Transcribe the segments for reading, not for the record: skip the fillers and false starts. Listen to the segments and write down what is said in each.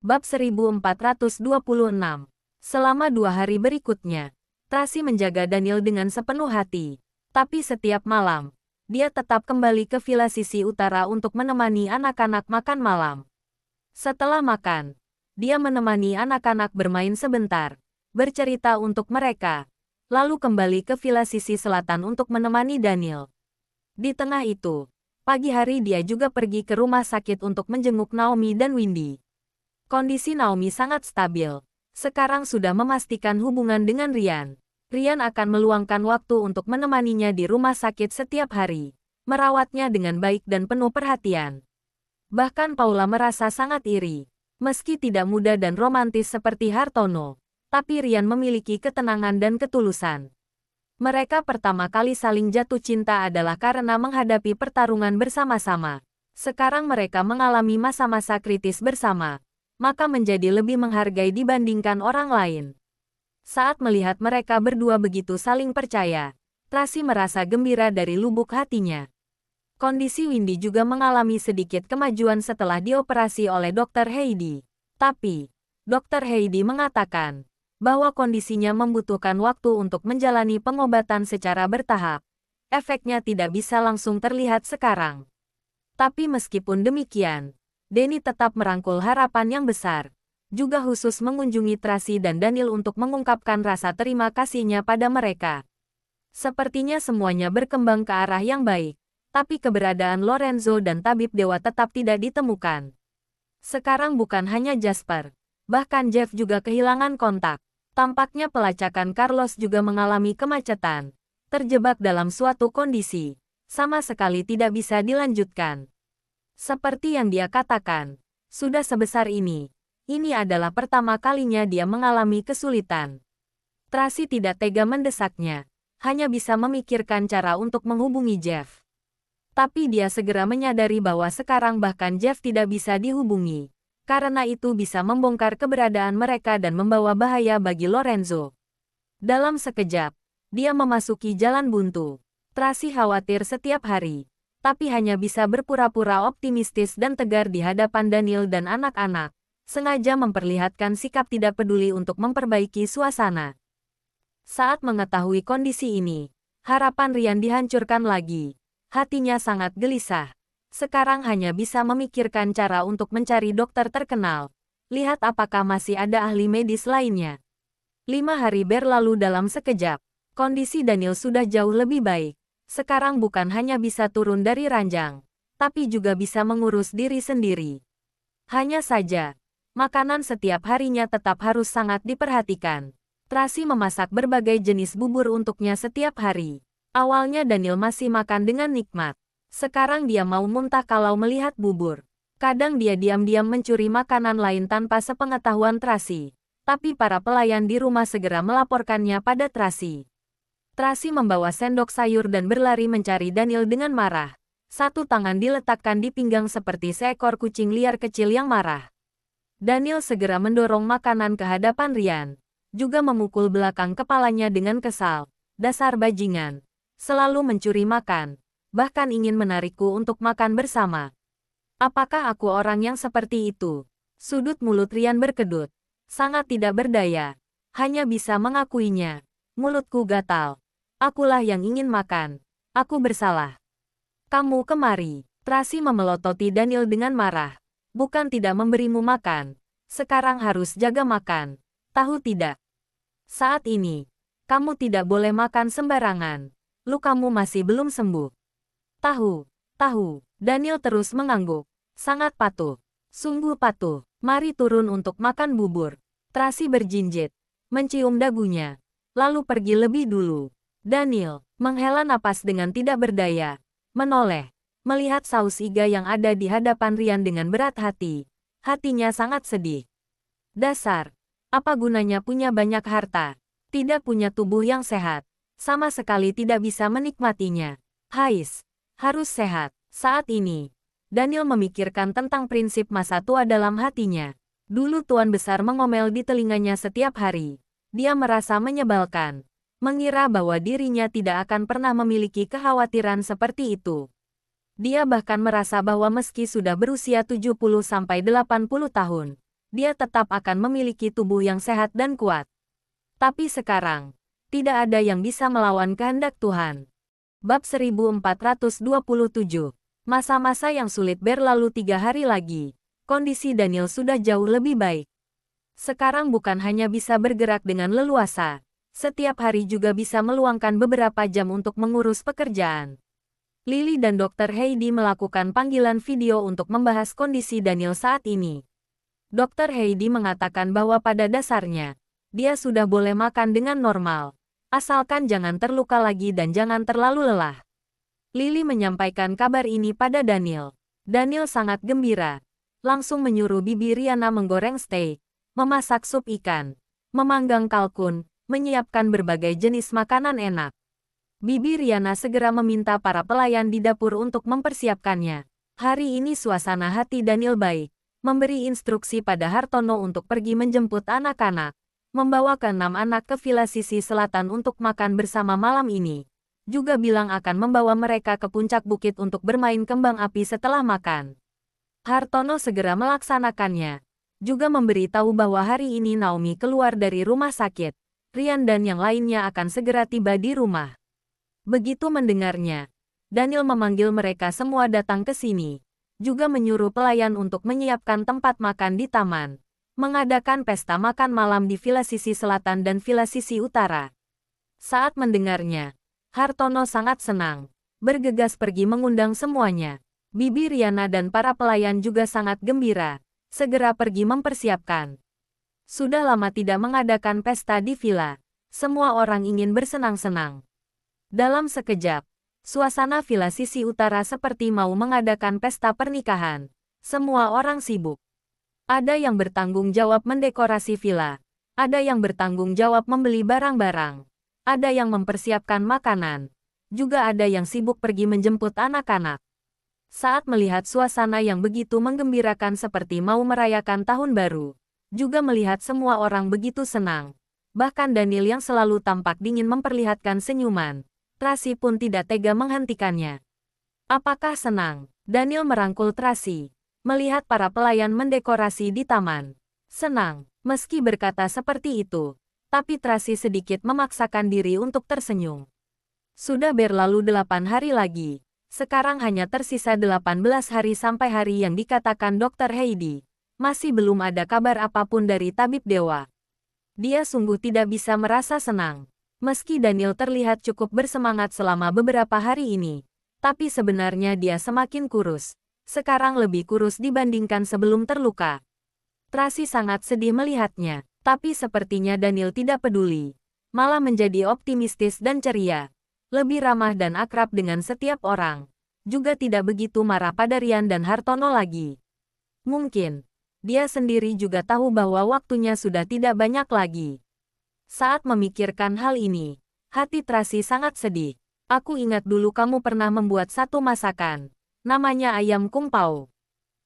Bab 1426. Selama 2 hari berikutnya, Tracy menjaga Daniel dengan sepenuh hati. Tapi setiap malam, dia tetap kembali ke villa sisi utara untuk menemani anak-anak makan malam. Setelah makan, dia menemani anak-anak bermain sebentar, bercerita untuk mereka, lalu kembali ke villa sisi selatan untuk menemani Daniel. Di tengah itu, pagi hari dia juga pergi ke rumah sakit untuk menjenguk Naomi dan Windy. Kondisi Naomi sangat stabil. Sekarang sudah memastikan hubungan dengan Ryan. Ryan akan meluangkan waktu untuk menemaninya di rumah sakit setiap hari, merawatnya dengan baik dan penuh perhatian. Bahkan Paula merasa sangat iri. Meski tidak muda dan romantis seperti Hartono, tapi Ryan memiliki ketenangan dan ketulusan. Mereka pertama kali saling jatuh cinta adalah karena menghadapi pertarungan bersama-sama. Sekarang mereka mengalami masa-masa kritis bersama, maka menjadi lebih menghargai dibandingkan orang lain. Saat melihat mereka berdua begitu saling percaya, Tracy merasa gembira dari lubuk hatinya. Kondisi Windy juga mengalami sedikit kemajuan setelah dioperasi oleh Dr. Heidi. Tapi, Dr. Heidi mengatakan bahwa kondisinya membutuhkan waktu untuk menjalani pengobatan secara bertahap. Efeknya tidak bisa langsung terlihat sekarang. Tapi meskipun demikian, Danny tetap merangkul harapan yang besar, juga khusus mengunjungi Tracy dan Daniel untuk mengungkapkan rasa terima kasihnya pada mereka. Sepertinya semuanya berkembang ke arah yang baik, tapi keberadaan Lorenzo dan tabib dewa tetap tidak ditemukan. Sekarang bukan hanya Jasper, bahkan Jeff juga kehilangan kontak. Tampaknya pelacakan Carlos juga mengalami kemacetan, terjebak dalam suatu kondisi, sama sekali tidak bisa dilanjutkan. Seperti yang dia katakan, sudah sebesar ini adalah pertama kalinya dia mengalami kesulitan. Tracy tidak tega mendesaknya, hanya bisa memikirkan cara untuk menghubungi Jeff. Tapi dia segera menyadari bahwa sekarang bahkan Jeff tidak bisa dihubungi, karena itu bisa membongkar keberadaan mereka dan membawa bahaya bagi Lorenzo. Dalam sekejap, dia memasuki jalan buntu. Tracy khawatir setiap hari, tapi hanya bisa berpura-pura optimistis dan tegar di hadapan Daniel dan anak-anak, sengaja memperlihatkan sikap tidak peduli untuk memperbaiki suasana. Saat mengetahui kondisi ini, harapan Ryan dihancurkan lagi. Hatinya sangat gelisah. Sekarang hanya bisa memikirkan cara untuk mencari dokter terkenal. Lihat apakah masih ada ahli medis lainnya. 5 hari berlalu dalam sekejap. Kondisi Daniel sudah jauh lebih baik. Sekarang bukan hanya bisa turun dari ranjang, tapi juga bisa mengurus diri sendiri. Hanya saja, makanan setiap harinya tetap harus sangat diperhatikan. Tracy memasak berbagai jenis bubur untuknya setiap hari. Awalnya Daniel masih makan dengan nikmat. Sekarang dia mau muntah kalau melihat bubur. Kadang dia diam-diam mencuri makanan lain tanpa sepengetahuan Tracy. Tapi para pelayan di rumah segera melaporkannya pada Tracy. Tracy membawa sendok sayur dan berlari mencari Daniel dengan marah. Satu tangan diletakkan di pinggang seperti seekor kucing liar kecil yang marah. Daniel segera mendorong makanan ke hadapan Ryan, juga memukul belakang kepalanya dengan kesal. Dasar bajingan, selalu mencuri makan, bahkan ingin menarikku untuk makan bersama. Apakah aku orang yang seperti itu? Sudut mulut Ryan berkedut. Sangat tidak berdaya. Hanya bisa mengakuinya. Mulutku gatal. Akulah yang ingin makan. Aku bersalah. Kamu kemari. Tracy memelototi Daniel dengan marah. Bukan tidak memberimu makan. Sekarang harus jaga makan. Tahu tidak? Saat ini, kamu tidak boleh makan sembarangan. Lukamu masih belum sembuh. Tahu. Daniel terus mengangguk. Sangat patuh. Sungguh patuh. Mari turun untuk makan bubur. Tracy berjinjit. Mencium dagunya. Lalu pergi lebih dulu. Daniel menghela napas dengan tidak berdaya. Menoleh. Melihat saus iga yang ada di hadapan Ryan dengan berat hati. Hatinya sangat sedih. Dasar. Apa gunanya punya banyak harta? Tidak punya tubuh yang sehat. Sama sekali tidak bisa menikmatinya. Harus sehat. Saat ini, Daniel memikirkan tentang prinsip masa tua dalam hatinya. Dulu Tuan Besar mengomel di telinganya setiap hari. Dia merasa menyebalkan. Mengira bahwa dirinya tidak akan pernah memiliki kekhawatiran seperti itu. Dia bahkan merasa bahwa meski sudah berusia 70-80 tahun, dia tetap akan memiliki tubuh yang sehat dan kuat. Tapi sekarang, tidak ada yang bisa melawan kehendak Tuhan. Bab 1427. Masa-masa yang sulit berlalu 3 hari lagi. Kondisi Daniel sudah jauh lebih baik. Sekarang bukan hanya bisa bergerak dengan leluasa, setiap hari juga bisa meluangkan beberapa jam untuk mengurus pekerjaan. Lily dan Dr. Heidi melakukan panggilan video untuk membahas kondisi Daniel saat ini. Dr. Heidi mengatakan bahwa pada dasarnya, dia sudah boleh makan dengan normal, asalkan jangan terluka lagi dan jangan terlalu lelah. Lily menyampaikan kabar ini pada Daniel. Daniel sangat gembira, langsung menyuruh Bibi Riana menggoreng steak, memasak sup ikan, memanggang kalkun, menyiapkan berbagai jenis makanan enak. Bibi Riana segera meminta para pelayan di dapur untuk mempersiapkannya. Hari ini suasana hati Daniel baik, memberi instruksi pada Hartono untuk pergi menjemput anak-anak, membawa ke-6 anak ke villa sisi selatan untuk makan bersama malam ini. Juga bilang akan membawa mereka ke puncak bukit untuk bermain kembang api setelah makan. Hartono segera melaksanakannya. Juga memberitahu bahwa hari ini Naomi keluar dari rumah sakit. Rian dan yang lainnya akan segera tiba di rumah. Begitu mendengarnya, Daniel memanggil mereka semua datang ke sini. Juga menyuruh pelayan untuk menyiapkan tempat makan di taman. Mengadakan pesta makan malam di villa sisi selatan dan villa sisi utara. Saat mendengarnya, Hartono sangat senang. Bergegas pergi mengundang semuanya. Bibi Riana dan para pelayan juga sangat gembira. Segera pergi mempersiapkan. Sudah lama tidak mengadakan pesta di villa. Semua orang ingin bersenang-senang. Dalam sekejap, suasana villa sisi utara seperti mau mengadakan pesta pernikahan. Semua orang sibuk. Ada yang bertanggung jawab mendekorasi villa. Ada yang bertanggung jawab membeli barang-barang. Ada yang mempersiapkan makanan. Juga ada yang sibuk pergi menjemput anak-anak. Saat melihat suasana yang begitu menggembirakan seperti mau merayakan tahun baru, juga melihat semua orang begitu senang. Bahkan Daniel yang selalu tampak dingin memperlihatkan senyuman. Tracy pun tidak tega menghentikannya. Apakah senang? Daniel merangkul Tracy, melihat para pelayan mendekorasi di taman. Senang, meski berkata seperti itu, tapi Tracy sedikit memaksakan diri untuk tersenyum. Sudah berlalu 8 hari lagi. Sekarang hanya tersisa 18 hari sampai hari yang dikatakan Dr. Heidi. Masih belum ada kabar apapun dari tabib dewa. Dia sungguh tidak bisa merasa senang. Meski Daniel terlihat cukup bersemangat selama beberapa hari ini, tapi sebenarnya dia semakin kurus. Sekarang lebih kurus dibandingkan sebelum terluka. Tracy sangat sedih melihatnya, tapi sepertinya Daniel tidak peduli. Malah menjadi optimistis dan ceria. Lebih ramah dan akrab dengan setiap orang. Juga tidak begitu marah pada Rian dan Hartono lagi. Mungkin, dia sendiri juga tahu bahwa waktunya sudah tidak banyak lagi. Saat memikirkan hal ini, hati Tracy sangat sedih. Aku ingat dulu kamu pernah membuat satu masakan. Namanya ayam kung pao.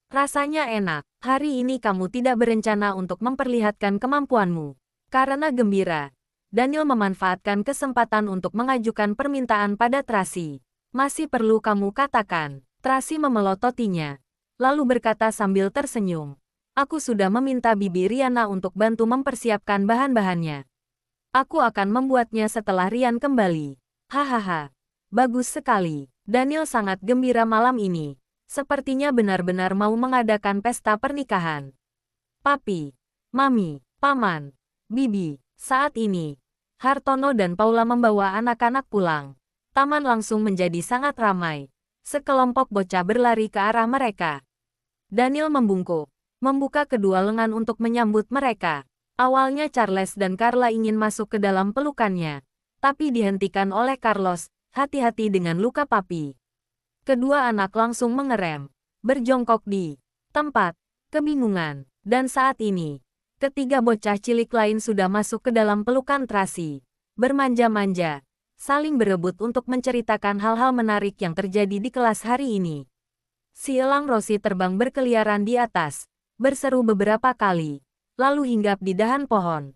Rasanya enak. Hari ini kamu tidak berencana untuk memperlihatkan kemampuanmu. Karena gembira, Daniel memanfaatkan kesempatan untuk mengajukan permintaan pada Tracy. Masih perlu kamu katakan. Tracy memelototinya, lalu berkata sambil tersenyum. Aku sudah meminta Bibi Riana untuk bantu mempersiapkan bahan-bahannya. Aku akan membuatnya setelah Rian kembali. Hahaha. Bagus sekali. Daniel sangat gembira malam ini. Sepertinya benar-benar mau mengadakan pesta pernikahan. Papi, Mami, Paman, Bibi, saat ini, Hartono dan Paula membawa anak-anak pulang. Taman langsung menjadi sangat ramai. Sekelompok bocah berlari ke arah mereka. Daniel membungkuk, membuka kedua lengan untuk menyambut mereka. Awalnya Charles dan Carla ingin masuk ke dalam pelukannya, tapi dihentikan oleh Carlos. Hati-hati dengan luka papi. Kedua anak langsung mengerem, berjongkok di tempat, kebingungan. Dan saat ini, ketiga bocah cilik lain sudah masuk ke dalam pelukan Tracy. Bermanja-manja, saling berebut untuk menceritakan hal-hal menarik yang terjadi di kelas hari ini. Si elang Rosie terbang berkeliaran di atas, berseru beberapa kali, lalu hinggap di dahan pohon.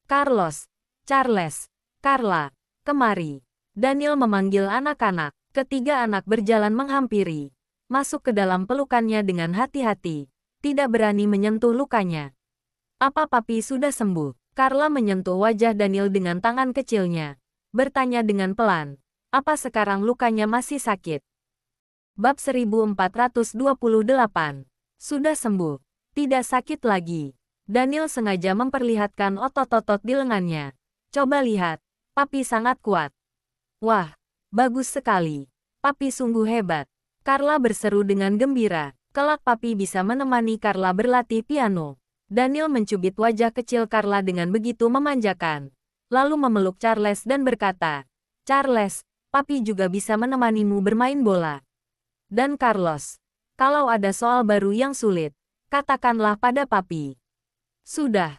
Carlos, Charles, Carla, kemari. Daniel memanggil anak-anak. Ketiga anak berjalan menghampiri, masuk ke dalam pelukannya dengan hati-hati, tidak berani menyentuh lukanya. Apa papi sudah sembuh? Carla menyentuh wajah Daniel dengan tangan kecilnya. Bertanya dengan pelan. Apa sekarang lukanya masih sakit? Bab 1428. Sudah sembuh. Tidak sakit lagi. Daniel sengaja memperlihatkan otot-otot di lengannya. Coba lihat. Papi sangat kuat. Wah, bagus sekali. Papi sungguh hebat. Carla berseru dengan gembira. Kelak papi bisa menemani Carla berlatih piano. Daniel mencubit wajah kecil Carla dengan begitu memanjakan. Lalu memeluk Charles dan berkata, Charles, papi juga bisa menemanimu bermain bola. Dan Carlos, kalau ada soal baru yang sulit, katakanlah pada papi. Sudah.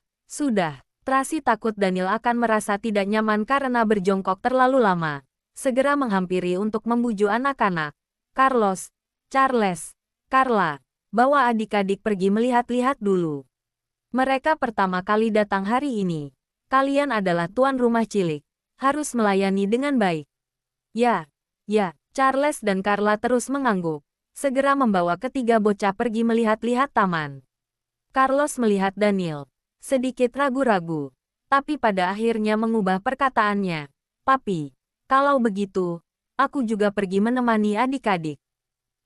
Tracy takut Daniel akan merasa tidak nyaman karena berjongkok terlalu lama. Segera menghampiri untuk membujuk anak-anak. Carlos, Charles, Carla, bawa adik-adik pergi melihat-lihat dulu. Mereka pertama kali datang hari ini. Kalian adalah tuan rumah cilik. Harus melayani dengan baik. Ya. Charles dan Carla terus mengangguk. Segera membawa ketiga bocah pergi melihat-lihat taman. Carlos melihat Daniel. Sedikit ragu-ragu. Tapi pada akhirnya mengubah perkataannya. Papi, kalau begitu, aku juga pergi menemani adik-adik.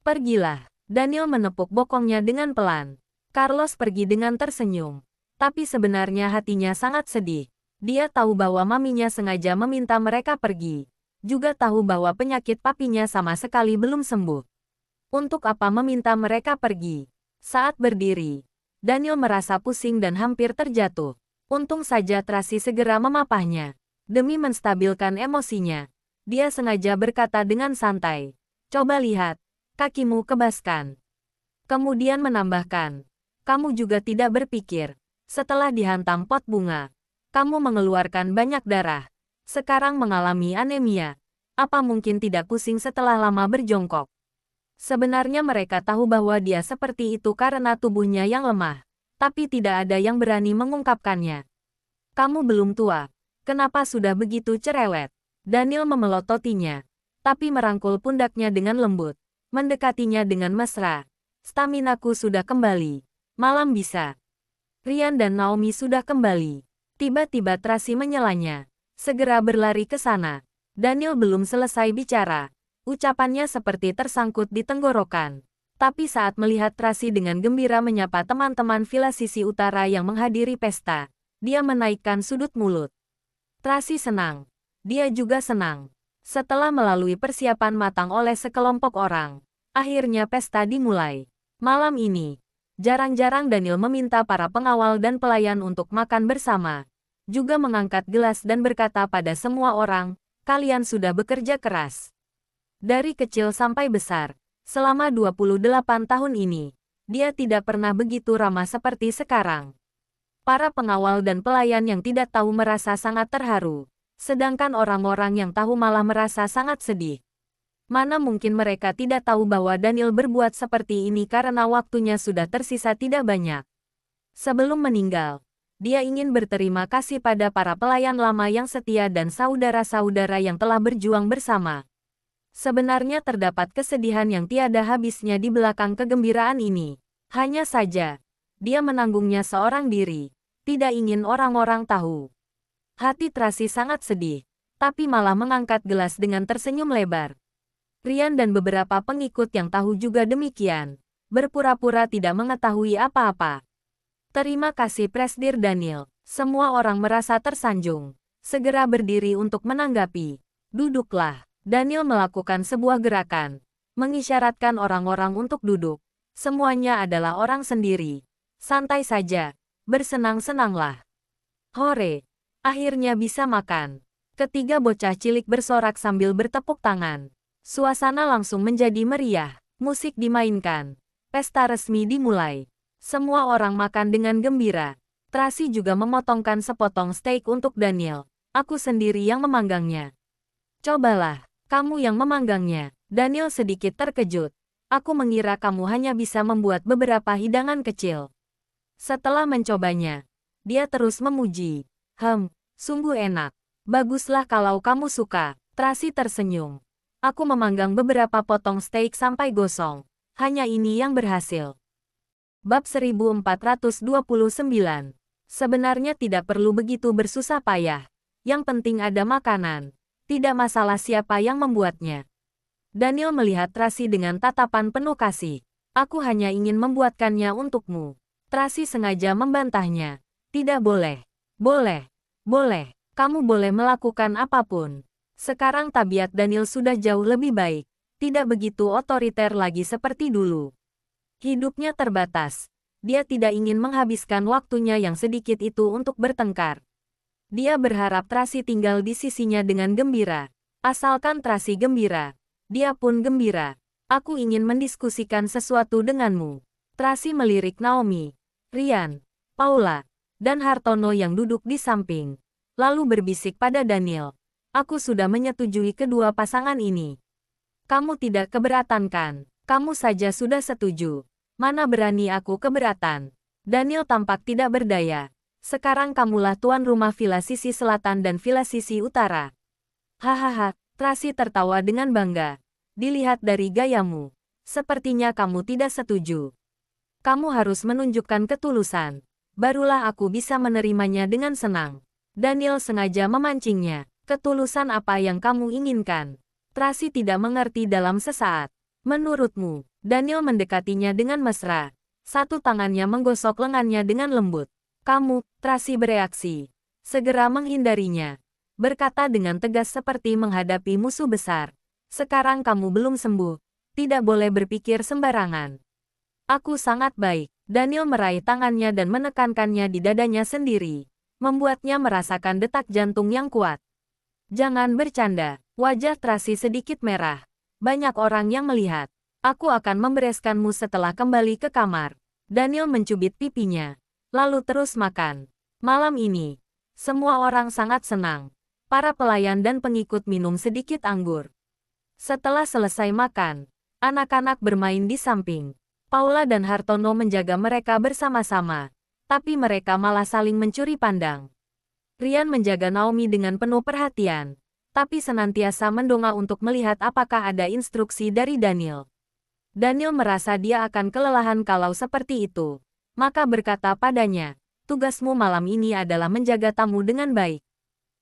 Pergilah. Daniel menepuk bokongnya dengan pelan. Carlos pergi dengan tersenyum. Tapi sebenarnya hatinya sangat sedih. Dia tahu bahwa maminya sengaja meminta mereka pergi. Juga tahu bahwa penyakit papinya sama sekali belum sembuh. Untuk apa meminta mereka pergi? Saat berdiri, Daniel merasa pusing dan hampir terjatuh. Untung saja Tracy segera memapahnya. Demi menstabilkan emosinya, dia sengaja berkata dengan santai. Coba lihat, kakimu kebaskan. Kemudian menambahkan, kamu juga tidak berpikir. Setelah dihantam pot bunga, kamu mengeluarkan banyak darah. Sekarang mengalami anemia. Apa mungkin tidak pusing setelah lama berjongkok? Sebenarnya mereka tahu bahwa dia seperti itu karena tubuhnya yang lemah. Tapi tidak ada yang berani mengungkapkannya. Kamu belum tua. Kenapa sudah begitu cerewet? Daniel memelototinya. Tapi merangkul pundaknya dengan lembut. Mendekatinya dengan mesra. Staminaku sudah kembali. Malam bisa. Ryan dan Naomi sudah kembali. Tiba-tiba Tracy menyelanya. Segera berlari ke sana. Daniel belum selesai bicara. Ucapannya seperti tersangkut di tenggorokan. Tapi saat melihat Tracy dengan gembira menyapa teman-teman Villa Sisi Utara yang menghadiri pesta, dia menaikkan sudut mulut. Tracy senang. Dia juga senang. Setelah melalui persiapan matang oleh sekelompok orang, akhirnya pesta dimulai. Malam ini, jarang-jarang Daniel meminta para pengawal dan pelayan untuk makan bersama. Juga mengangkat gelas dan berkata pada semua orang, kalian sudah bekerja keras. Dari kecil sampai besar, selama 28 tahun ini, dia tidak pernah begitu ramah seperti sekarang. Para pengawal dan pelayan yang tidak tahu merasa sangat terharu, sedangkan orang-orang yang tahu malah merasa sangat sedih. Mana mungkin mereka tidak tahu bahwa Daniel berbuat seperti ini karena waktunya sudah tersisa tidak banyak. Sebelum meninggal, dia ingin berterima kasih pada para pelayan lama yang setia dan saudara-saudara yang telah berjuang bersama. Sebenarnya terdapat kesedihan yang tiada habisnya di belakang kegembiraan ini. Hanya saja, dia menanggungnya seorang diri. Tidak ingin orang-orang tahu. Hati Tracy sangat sedih, tapi malah mengangkat gelas dengan tersenyum lebar. Ryan dan beberapa pengikut yang tahu juga demikian. Berpura-pura tidak mengetahui apa-apa. Terima kasih Presdir Daniel. Semua orang merasa tersanjung. Segera berdiri untuk menanggapi. Duduklah. Daniel melakukan sebuah gerakan. Mengisyaratkan orang-orang untuk duduk. Semuanya adalah orang sendiri. Santai saja. Bersenang-senanglah. Hore. Akhirnya bisa makan. Ketiga bocah cilik bersorak sambil bertepuk tangan. Suasana langsung menjadi meriah. Musik dimainkan. Pesta resmi dimulai. Semua orang makan dengan gembira. Tracy juga memotongkan sepotong steak untuk Daniel. Aku sendiri yang memanggangnya. Cobalah, kamu yang memanggangnya. Daniel sedikit terkejut. Aku mengira kamu hanya bisa membuat beberapa hidangan kecil. Setelah mencobanya, dia terus memuji. Sungguh enak. Baguslah kalau kamu suka. Tracy tersenyum. Aku memanggang beberapa potong steak sampai gosong. Hanya ini yang berhasil. Bab 1429. Sebenarnya tidak perlu begitu bersusah payah. Yang penting ada makanan. Tidak masalah siapa yang membuatnya. Daniel melihat Tracy dengan tatapan penuh kasih. Aku hanya ingin membuatkannya untukmu. Tracy sengaja membantahnya. Tidak boleh. Boleh. Boleh. Kamu boleh melakukan apapun. Sekarang tabiat Daniel sudah jauh lebih baik. Tidak begitu otoriter lagi seperti dulu. Hidupnya terbatas. Dia tidak ingin menghabiskan waktunya yang sedikit itu untuk bertengkar. Dia berharap Tracy tinggal di sisinya dengan gembira. Asalkan Tracy gembira, dia pun gembira. Aku ingin mendiskusikan sesuatu denganmu. Tracy melirik Naomi, Ryan, Paula, dan Hartono yang duduk di samping. Lalu berbisik pada Daniel. Aku sudah menyetujui kedua pasangan ini. Kamu tidak keberatan kan? Kamu saja sudah setuju. Mana berani aku keberatan. Daniel tampak tidak berdaya. Sekarang kamulah tuan rumah villa sisi selatan dan villa sisi utara. Hahaha, Tracy tertawa dengan bangga. Dilihat dari gayamu, sepertinya kamu tidak setuju. Kamu harus menunjukkan ketulusan. Barulah aku bisa menerimanya dengan senang. Daniel sengaja memancingnya. Ketulusan apa yang kamu inginkan? Tracy tidak mengerti dalam sesaat. Menurutmu, Daniel mendekatinya dengan mesra. Satu tangannya menggosok lengannya dengan lembut. Kamu, Tracy bereaksi. Segera menghindarinya. Berkata dengan tegas seperti menghadapi musuh besar. Sekarang kamu belum sembuh. Tidak boleh berpikir sembarangan. Aku sangat baik. Daniel meraih tangannya dan menekankannya di dadanya sendiri. Membuatnya merasakan detak jantung yang kuat. Jangan bercanda. Wajah Tracy sedikit merah. Banyak orang yang melihat. Aku akan membereskanmu setelah kembali ke kamar. Daniel mencubit pipinya. Lalu terus makan. Malam ini, semua orang sangat senang. Para pelayan dan pengikut minum sedikit anggur. Setelah selesai makan, anak-anak bermain di samping. Paula dan Hartono menjaga mereka bersama-sama. Tapi mereka malah saling mencuri pandang. Ryan menjaga Naomi dengan penuh perhatian. Tapi senantiasa mendongak untuk melihat apakah ada instruksi dari Daniel. Daniel merasa dia akan kelelahan kalau seperti itu. Maka berkata padanya, tugasmu malam ini adalah menjaga tamu dengan baik.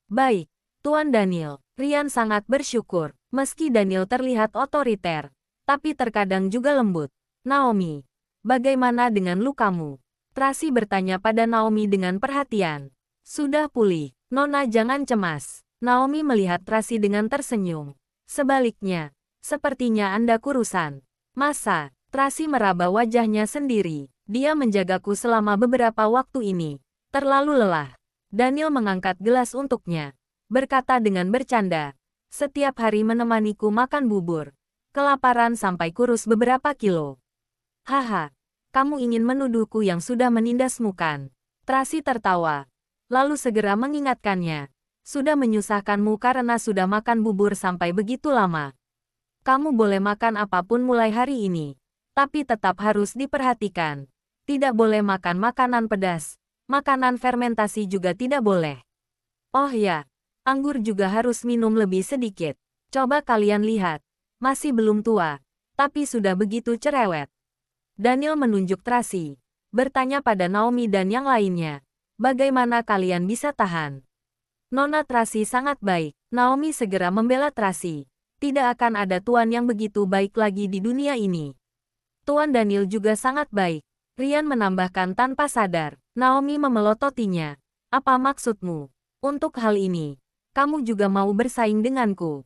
Baik, Tuan Daniel. Ryan sangat bersyukur, meski Daniel terlihat otoriter, tapi terkadang juga lembut. Naomi, bagaimana dengan lukamu? Tracy bertanya pada Naomi dengan perhatian. Sudah pulih, Nona jangan cemas. Naomi melihat Tracy dengan tersenyum. Sebaliknya, sepertinya Anda kurusan. Masa? Tracy meraba wajahnya sendiri. Dia menjagaku selama beberapa waktu ini. Terlalu lelah. Daniel mengangkat gelas untuknya. Berkata dengan bercanda. Setiap hari menemaniku makan bubur. Kelaparan sampai kurus beberapa kilo. Haha, kamu ingin menuduhku yang sudah menindasmu kan? Tracy tertawa. Lalu segera mengingatkannya. Sudah menyusahkanmu karena sudah makan bubur sampai begitu lama. Kamu boleh makan apapun mulai hari ini. Tapi tetap harus diperhatikan. Tidak boleh makan makanan pedas. Makanan fermentasi juga tidak boleh. Oh ya, anggur juga harus minum lebih sedikit. Coba kalian lihat. Masih belum tua. Tapi sudah begitu cerewet. Daniel menunjuk Tracy. Bertanya pada Naomi dan yang lainnya. Bagaimana kalian bisa tahan? Nona Tracy sangat baik. Naomi segera membela Tracy. Tidak akan ada tuan yang begitu baik lagi di dunia ini. Tuan Daniel juga sangat baik. Ryan menambahkan tanpa sadar. Naomi memelototinya. Apa maksudmu? Untuk hal ini, kamu juga mau bersaing denganku?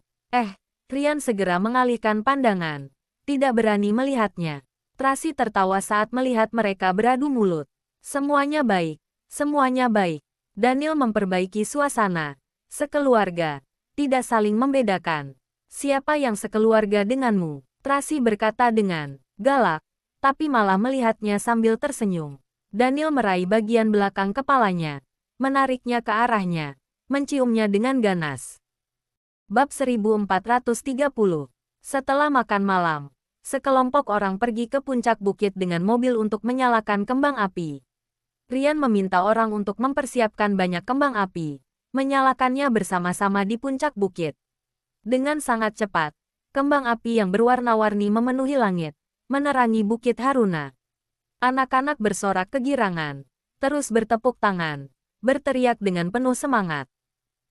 Ryan segera mengalihkan pandangan. Tidak berani melihatnya. Tracy tertawa saat melihat mereka beradu mulut. Semuanya baik. Semuanya baik. Daniel memperbaiki suasana. Sekeluarga. Tidak saling membedakan. Siapa yang sekeluarga denganmu? Tracy berkata dengan galak. Tapi malah melihatnya sambil tersenyum. Daniel meraih bagian belakang kepalanya. Menariknya ke arahnya. Menciumnya dengan ganas. Bab 1430. Setelah makan malam, sekelompok orang pergi ke puncak bukit dengan mobil untuk menyalakan kembang api. Ryan meminta orang untuk mempersiapkan banyak kembang api, menyalakannya bersama-sama di puncak bukit. Dengan sangat cepat, kembang api yang berwarna-warni memenuhi langit, menerangi Bukit Haruna. Anak-anak bersorak kegirangan. terus bertepuk tangan, berteriak dengan penuh semangat.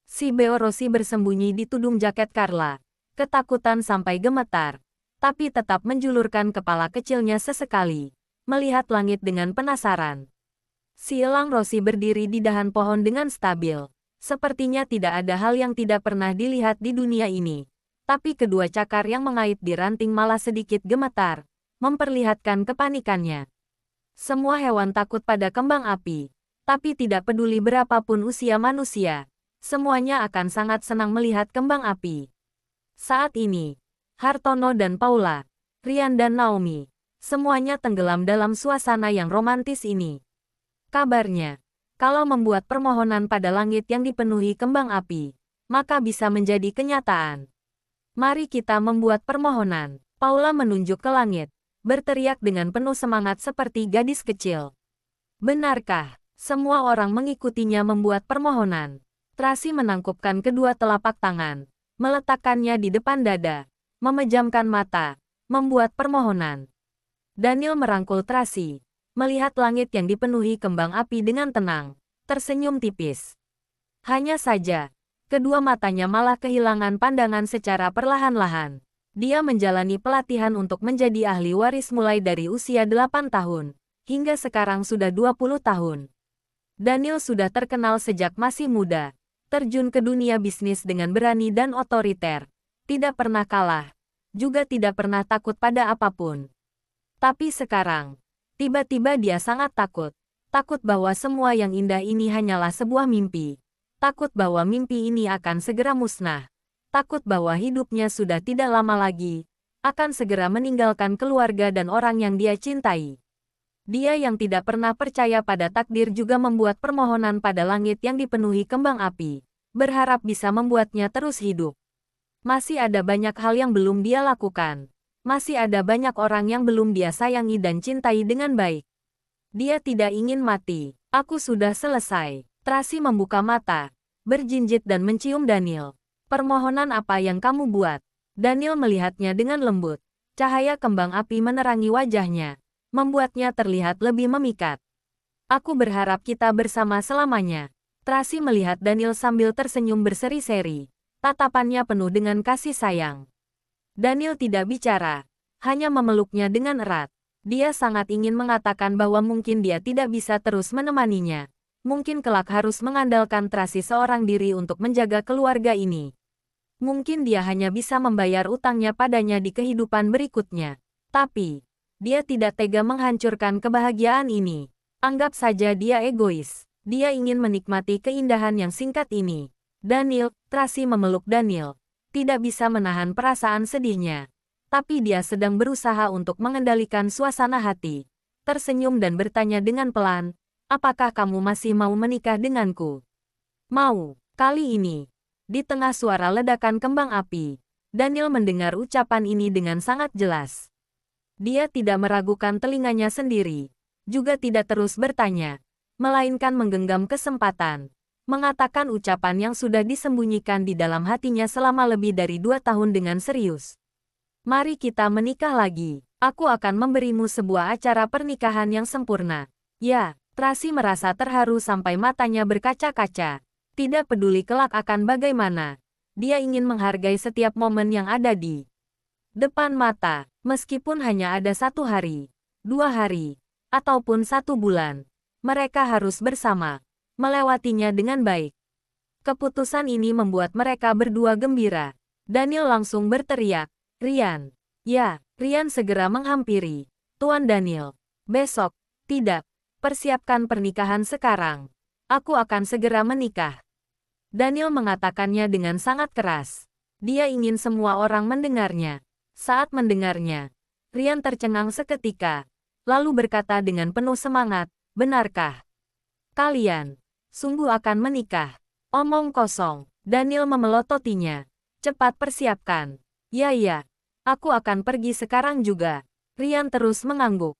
Si Beorosi bersembunyi di tudung jaket Carla, ketakutan sampai gemetar, tapi tetap menjulurkan kepala kecilnya sesekali, melihat langit dengan penasaran. Si elang Rosi berdiri di dahan pohon dengan stabil. Sepertinya tidak ada hal yang tidak pernah dilihat di dunia ini. Tapi kedua cakar yang mengait di ranting malah sedikit gemetar, memperlihatkan kepanikannya. Semua hewan takut pada kembang api, tapi tidak peduli berapapun usia manusia, semuanya akan sangat senang melihat kembang api. Saat ini, Hartono dan Paula, Rian dan Naomi, semuanya tenggelam dalam suasana yang romantis ini. Kabarnya, kalau membuat permohonan pada langit yang dipenuhi kembang api, maka bisa menjadi kenyataan. Mari kita membuat permohonan. Paula menunjuk ke langit, berteriak dengan penuh semangat seperti gadis kecil. Benarkah? Semua orang mengikutinya membuat permohonan. Tracy menangkupkan kedua telapak tangan, meletakkannya di depan dada, memejamkan mata, membuat permohonan. Daniel merangkul Tracy, melihat langit yang dipenuhi kembang api dengan tenang, tersenyum tipis. Hanya saja, kedua matanya malah kehilangan pandangan secara perlahan-lahan. Dia menjalani pelatihan untuk menjadi ahli waris mulai dari usia 8 tahun, hingga sekarang sudah 20 tahun. Daniel sudah terkenal sejak masih muda, terjun ke dunia bisnis dengan berani dan otoriter, tidak pernah kalah, juga tidak pernah takut pada apapun. Tapi sekarang, tiba-tiba dia sangat takut. Takut bahwa semua yang indah ini hanyalah sebuah mimpi. Takut bahwa mimpi ini akan segera musnah. Takut bahwa hidupnya sudah tidak lama lagi, akan segera meninggalkan keluarga dan orang yang dia cintai. Dia yang tidak pernah percaya pada takdir juga membuat permohonan pada langit yang dipenuhi kembang api, berharap bisa membuatnya terus hidup. Masih ada banyak hal yang belum dia lakukan. Masih ada banyak orang yang belum dia sayangi dan cintai dengan baik. Dia tidak ingin mati. Aku sudah selesai. Tracy membuka mata, berjinjit dan mencium Daniel. Permohonan apa yang kamu buat? Daniel melihatnya dengan lembut. Cahaya kembang api menerangi wajahnya, membuatnya terlihat lebih memikat. Aku berharap kita bersama selamanya. Tracy melihat Daniel sambil tersenyum berseri-seri. Tatapannya penuh dengan kasih sayang. Daniel tidak bicara, hanya memeluknya dengan erat. Dia sangat ingin mengatakan bahwa mungkin dia tidak bisa terus menemaninya. Mungkin kelak harus mengandalkan Tracy seorang diri untuk menjaga keluarga ini. Mungkin dia hanya bisa membayar utangnya padanya di kehidupan berikutnya. Tapi, dia tidak tega menghancurkan kebahagiaan ini. Anggap saja dia egois. Dia ingin menikmati keindahan yang singkat ini. Daniel, Tracy memeluk Daniel. Tidak bisa menahan perasaan sedihnya. Tapi dia sedang berusaha untuk mengendalikan suasana hati. Tersenyum dan bertanya dengan pelan, apakah kamu masih mau menikah denganku? Mau. Kali ini, di tengah suara ledakan kembang api, Daniel mendengar ucapan ini dengan sangat jelas. Dia tidak meragukan telinganya sendiri, juga tidak terus bertanya, melainkan menggenggam kesempatan. Mengatakan ucapan yang sudah disembunyikan di dalam hatinya selama lebih dari 2 tahun dengan serius. Mari kita menikah lagi. Aku akan memberimu sebuah acara pernikahan yang sempurna. Ya, Tracy merasa terharu sampai matanya berkaca-kaca. Tidak peduli kelak akan bagaimana. Dia ingin menghargai setiap momen yang ada di depan mata. Meskipun hanya ada 1 hari, 2 hari, ataupun 1 bulan. Mereka harus bersama. Melewatinya dengan baik. Keputusan ini membuat mereka berdua gembira. Daniel langsung berteriak, Rian. Ya, Rian segera menghampiri. Tuan Daniel. Besok. Tidak. Persiapkan pernikahan sekarang. Aku akan segera menikah. Daniel mengatakannya dengan sangat keras. Dia ingin semua orang mendengarnya. Saat mendengarnya, Rian tercengang seketika. Lalu berkata dengan penuh semangat, benarkah? Kalian sungguh akan menikah? Omong kosong. Daniel memelototinya. Cepat persiapkan. Ya, aku akan pergi sekarang juga. Rian terus mengangguk.